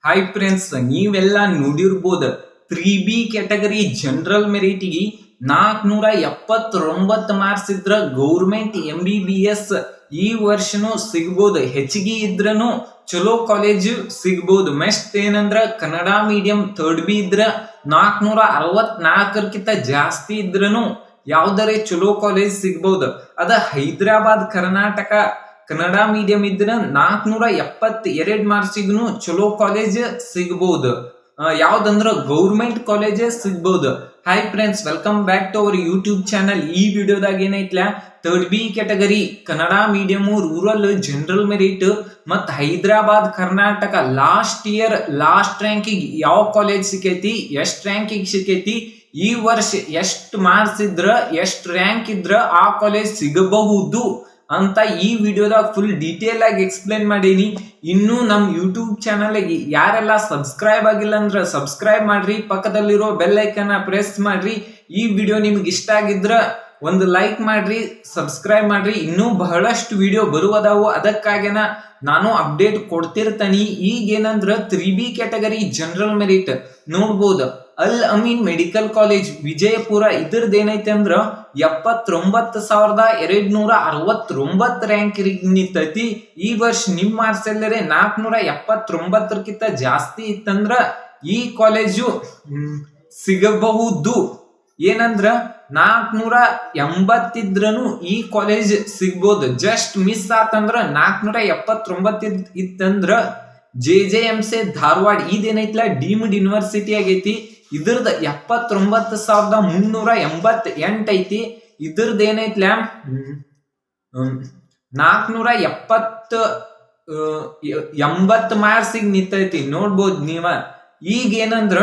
Hi friends, ನೀವೆಲ್ಲ ನೋಡಿರ್ಬೋದು 3B category general ಮೆರಿಟ್ಗೆ 479 marks ಇದ್ರ ಗೌರ್ಮೆಂಟ್ MBBS ಈ ವರ್ಷನೂ ಸಿಗ್ಬೋದು. ಹೆಚ್ಚಿಗೆ ಇದ್ರನು ಚಲೋ ಕಾಲೇಜು ಸಿಗ್ಬೋದು. ಮೆಸ್ಟ್ ಏನಂದ್ರ ಕನ್ನಡ ಮೀಡಿಯಂ ಥರ್ಡ್ ಬಿ ಇದ್ರ 464ಕ್ಕಿಂತ ಜಾಸ್ತಿ ಇದ್ರನು ಯಾವ್ದಾರೆ ಚಲೋ ಕಾಲೇಜ್ ಸಿಗ್ಬೋದು. ಅದ ಹೈದರಾಬಾದ್ ಕರ್ನಾಟಕ ಕನ್ನಡ ಮೀಡಿಯಂ ಇದ್ರ 472 ಮಾರ್ಕ್ಸಿಗೂ ಚಲೋ ಕಾಲೇಜ್ ಸಿಗ್ಬಹುದು. ಯಾವ್ದಂದ್ರ ಗೌರ್ಮೆಂಟ್ ಕಾಲೇಜಸ್ ಸಿಗ್ಬಹುದು. Hi friends, welcome back to our YouTube channel. ಈ ವಿಡಿಯೋದಾಗ ಏನೈತ್ಲ third B category Kannada medium rural general merit ಮತ್ Hyderabad Karnataka last year last ರ್ಯಾಂಕಿಗೆ ಯಾವ ಕಾಲೇಜ್ ಸಿಕ್ಕೈತಿ, ಎಷ್ಟ್ ರ್ಯಾಂಕಿಗೆ ಸಿಕ್ಕೈತಿ, ಈ ವರ್ಷ ಎಷ್ಟು ಮಾರ್ಕ್ಸ್ ಇದ್ರ ಎಷ್ಟು ರ್ಯಾಂಕ್ ಇದ್ರ ಆ ಕಾಲೇಜ್ ಸಿಗಬಹುದು ಅಂತ ಈ ವಿಡಿಯೋದಾಗ ಫುಲ್ ಡೀಟೇಲ್ ಆಗಿ ಎಕ್ಸ್ಪ್ಲೇನ್ ಮಾಡೀನಿ. ಇನ್ನು ನಮ್ ಯೂಟ್ಯೂಬ್ ಚಾನಲ್ ಯಾರೆಲ್ಲ ಸಬ್ಸ್ಕ್ರೈಬ್ ಆಗಿಲ್ಲ ಅಂದ್ರೆ ಸಬ್ಸ್ಕ್ರೈಬ್ ಮಾಡ್ರಿ, ಪಕ್ಕದಲ್ಲಿರೋ ಬೆಲ್ ಐಕನ್ ಪ್ರೆಸ್ ಮಾಡ್ರಿ. ಈ ವಿಡಿಯೋ ನಿಮ್ಗೆ ಇಷ್ಟ ಆಗಿದ್ರ ಒಂದು ಲೈಕ್ ಮಾಡ್ರಿ, ಸಬ್ಸ್ಕ್ರೈಬ್ ಮಾಡ್ರಿ. ಇನ್ನೂ ಬಹಳಷ್ಟು ವಿಡಿಯೋ ಬರುವುದಾವು, ಅದಕ್ಕಾಗಿನ ನಾನು ಅಪ್ಡೇಟ್ ಕೊಡ್ತಿರ್ತಾನಿ. ಈಗೇನಂದ್ರ 3B ಕ್ಯಾಟಗರಿ ಜನರಲ್ ಮೆರಿಟ್ ನೋಡ್ಬೋದು. ಅಲ್ ಅಮೀನ್ ಮೆಡಿಕಲ್ ಕಾಲೇಜ್ ವಿಜಯಪುರ ಇದ್ರದ್ದು ಏನೈತೆ ಅಂದ್ರ 79,269 ರ್ಯಾಂಕ್ ನಿಂತೈತಿ. ಈ ವರ್ಷ ನಿಮ್ ಮಾರ್ಕ್ಸ್ ಎಲ್ಲರೇ 479ಕ್ಕಿಂತ ಜಾಸ್ತಿ ಇತ್ತಂದ್ರ ಈ ಕಾಲೇಜು ಸಿಗಬಹುದು. ಏನಂದ್ರ 480 ಇದ್ರನು ಈ ಕಾಲೇಜ್ ಸಿಗ್ಬೋದು. ಜಸ್ಟ್ ಮಿಸ್ ಆತಂದ್ರ 479 ಇತ್ತಂದ್ರ JJMC ಧಾರವಾಡ ಇದೇನೈತ್ಲ ಡೀಮ್ಡ್ ಯೂನಿವರ್ಸಿಟಿ ಆಗೈತಿ. ಇದ್ರದ್ದು 79,388 ಐತಿ. ಇದ್ರದ್ದು ಏನೈತ್ಲ 480 ಮಾರ್ಕ್ಸಿಗೆ ನಿಂತೈತಿ. ನೋಡ್ಬೋದು ನೀವ. ಈಗ ಏನಂದ್ರ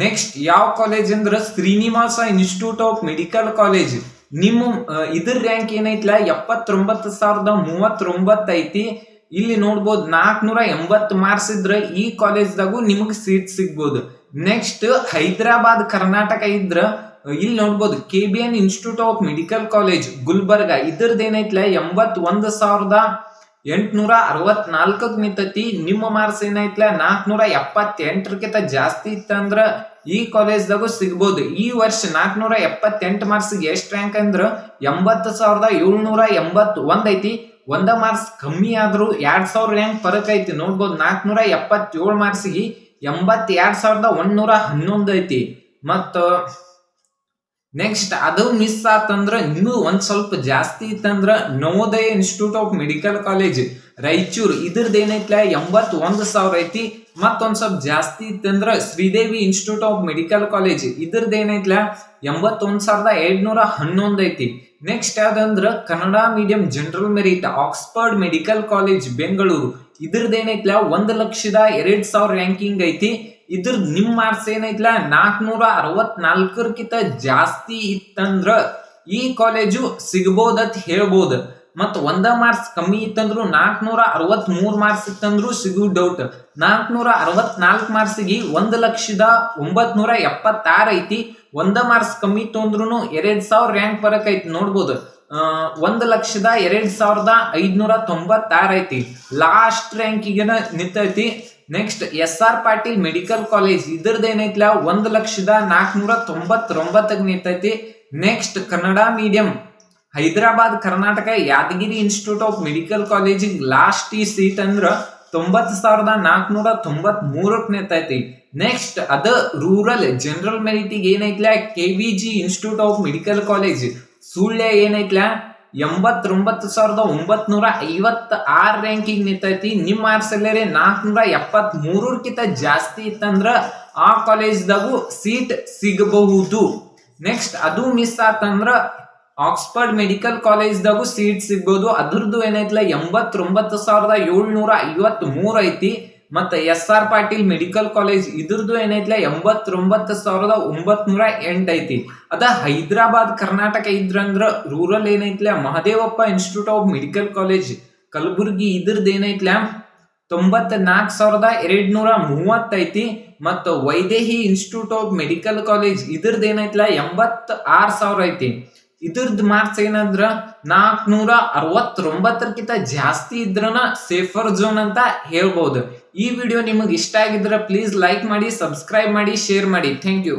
ನೆಕ್ಸ್ಟ್ ಯಾವ ಕಾಲೇಜ್ ಅಂದ್ರ Srinivasa institute of medical college. ನಿಮ್ಮ ಇದ್ರ ರ್ಯಾಂಕ್ ಏನೈತ್ಲ 79,039 ಐತಿ. ಇಲ್ಲಿ ನೋಡ್ಬೋದು 480 ಮಾರ್ಕ್ಸ್ ಇದ್ರ ಈ ಕಾಲೇಜ್ದಾಗು ನಿಮಗ್ ಸೀಟ್ ಸಿಗ್ಬೋದು. ನೆಕ್ಸ್ಟ್ ಹೈದರಾಬಾದ್ ಕರ್ನಾಟಕ ಇದ್ರ ಇಲ್ಲಿ ನೋಡ್ಬೋದು KBN institute of medical college Gulbarga. ಇದ್ರದ್ದು ಏನೈತ್ಲ 81,864 ನಿಂತೈತಿ. ನಿಮ್ಮ ಮಾರ್ಕ್ಸ್ ಏನೈತ್ಲ 478ಕ್ಕಿಂತ ಜಾಸ್ತಿ ಇತ್ತಂದ್ರ ಈ ಕಾಲೇಜ್ದಾಗು ಸಿಗ್ಬೋದು. ಈ ವರ್ಷ 478 ಮಾರ್ಕ್ಸ್ಗೆ ಎಷ್ಟು ರ್ಯಾಂಕ್ ಅಂದ್ರ 80,781 ಐತಿ. 1 ಮಾರ್ಕ್ಸ್ ಕಮ್ಮಿ ಆದ್ರೂ 2,000 ರ್ಯಾಂಕ್ ಫರಕ್ ಐತಿ. ನೋಡ್ಬೋದು 477 ಮಾರ್ಕ್ಸಿಗೆ 82,111 ಐತಿ. ಮತ್ತ ನೆಕ್ಸ್ಟ್ ಅದು ಮಿಸ್ ಆತಂದ್ರ ಇನ್ನೂ ಒಂದ್ ಸ್ವಲ್ಪ ಜಾಸ್ತಿ ಇತ್ತಂದ್ರ Navodaya institute of medical college Raichur ಇದ್ರದ್ದು ಏನೈತ್ಲ 81,000 ಐತಿ. ಮತ್ತೊಂದ್ ಸ್ವಲ್ಪ ಜಾಸ್ತಿ ಇತ್ತಂದ್ರ Sridevi institute of medical college ಇದ್ರದ್ದು ಏನೈತ್ಲ 81,211 ಐತಿ. ನೆಕ್ಸ್ಟ್ ಯಾವ್ದಂದ್ರ Kannada medium general merit Oxford medical college Bengaluru ಇದ್ರದ್ದು ಏನೈತ್ಲ 1,02,000 ರ್ಯಾಂಕಿಂಗ್ ಐತಿ. ಇದ್ರ ನಿಮ್ ಮಾರ್ಕ್ಸ್ ಏನೈತ್ಲ 464ಕ್ಕಿಂತ ಜಾಸ್ತಿ ಇತ್ತಂದ್ರ ಈ ಕಾಲೇಜು ಸಿಗಬಹುದತ್ ಹೇಳ್ಬೋದು. ಮತ್ 1 ಮಾರ್ಕ್ಸ್ ಕಮ್ಮಿ ಇತ್ತಂದ್ರು 463 ಮಾರ್ಕ್ಸ್ ಇತ್ತಂದ್ರು ಸಿಗೋ ಡೌಟ್. 464 ಮಾರ್ಕ್ಸಿಗೆ 1,09,76 ಐತಿ. 1 ಮಾರ್ಕ್ಸ್ ಕಮ್ಮಿ ಇತ್ತು ಅಂದ್ರೂ 2,000 ರ್ಯಾಂಕ್ ಬರಕ್ ಐತಿ. ನೋಡ್ಬೋದು 1,02,596 ಐತಿ. ಲಾಸ್ಟ್ ರ್ಯಾಂಕಿಗೆ ನಿಂತೈತಿ. Next SR Patil medical college ಇದ್ರದ್ದು ಏನೈತ್ಲ 1,04,99 ನಿಂತೈತಿ. Next Kannada medium Hyderabad Karnataka Yadgiri institute of medical ಕಾಲೇಜಿಗೆ ಲಾಸ್ಟ್ ಈ ಸೀಟ್ ಅಂದ್ರ 90,493 ನಿಂತೈತಿ. ನೆಕ್ಸ್ಟ್ ಅದ ರೂರಲ್ ಜನರಲ್ ಮೆರಿಟಿಗೆ ಏನೈತ್ಲ KVG institute of medical college Sullia ಏನೈತ್ಲ 89,956 ರ್ಯಾಂಕಿಂಗ್ ನಿಂತೈತಿ. ನಿಮ್ ಮಾರ್ಕ್ಸ್ ಎಲ್ಲರೇ 473ಕ್ಕಿಂತ ಜಾಸ್ತಿ ಇತ್ತಂದ್ರ ಆ ಕಾಲೇಜ್ದಾಗು ಸೀಟ್ ಸಿಗಬಹುದು. ನೆಕ್ಸ್ಟ್ ಅದು ಮಿಸ್ ಆತಂದ್ರ ಆಕ್ಸ್ಫರ್ಡ್ ಮೆಡಿಕಲ್ ಕಾಲೇಜ್ದಾಗು ಸೀಟ್ ಸಿಗ್ಬೋದು. ಅದ್ರದ್ದು ಏನೈತ್ಲ 89,753 ಐತಿ. ಮತ್ತ SR ಪಾಟೀಲ್ ಮೆಡಿಕಲ್ ಕಾಲೇಜ್ ಇದ್ರದ್ದು ಏನೈತ್ಲ 89,908 ಐತಿ. ಅದ ಹೈದರಾಬಾದ್ ಕರ್ನಾಟಕ ಇದ್ರಂದ್ರ ರೂರಲ್ ಏನೈತ್ಲ Mahadevappa institute of medical college Kalaburagi ಇದ್ರದ್ದು ಏನೈತ್ಲ 94,230 ಐತಿ. ಮತ್ತ Vaidehi institute of medical college ಇದ್ರದ್ದು ಏನೈತ್ಲ 86,000 ಐತಿ. ಇದ್ರದ್ ಮಾರ್ಕ್ಸ್ ಏನಂದ್ರ 469ಕ್ಕಿಂತ ಜಾಸ್ತಿ ಇದ್ರನ ಸೇಫರ್ ಝೋನ್ ಅಂತ ಹೇಳ್ಬಹುದು. ಈ ವಿಡಿಯೋ ನಿಮಗೆ ಇಷ್ಟ ಆಗಿದ್ರೆ ಪ್ಲೀಸ್ ಲೈಕ್ ಮಾಡಿ, ಸಬ್ಸ್ಕ್ರೈಬ್ ಮಾಡಿ, ಶೇರ್ ಮಾಡಿ. Thank you.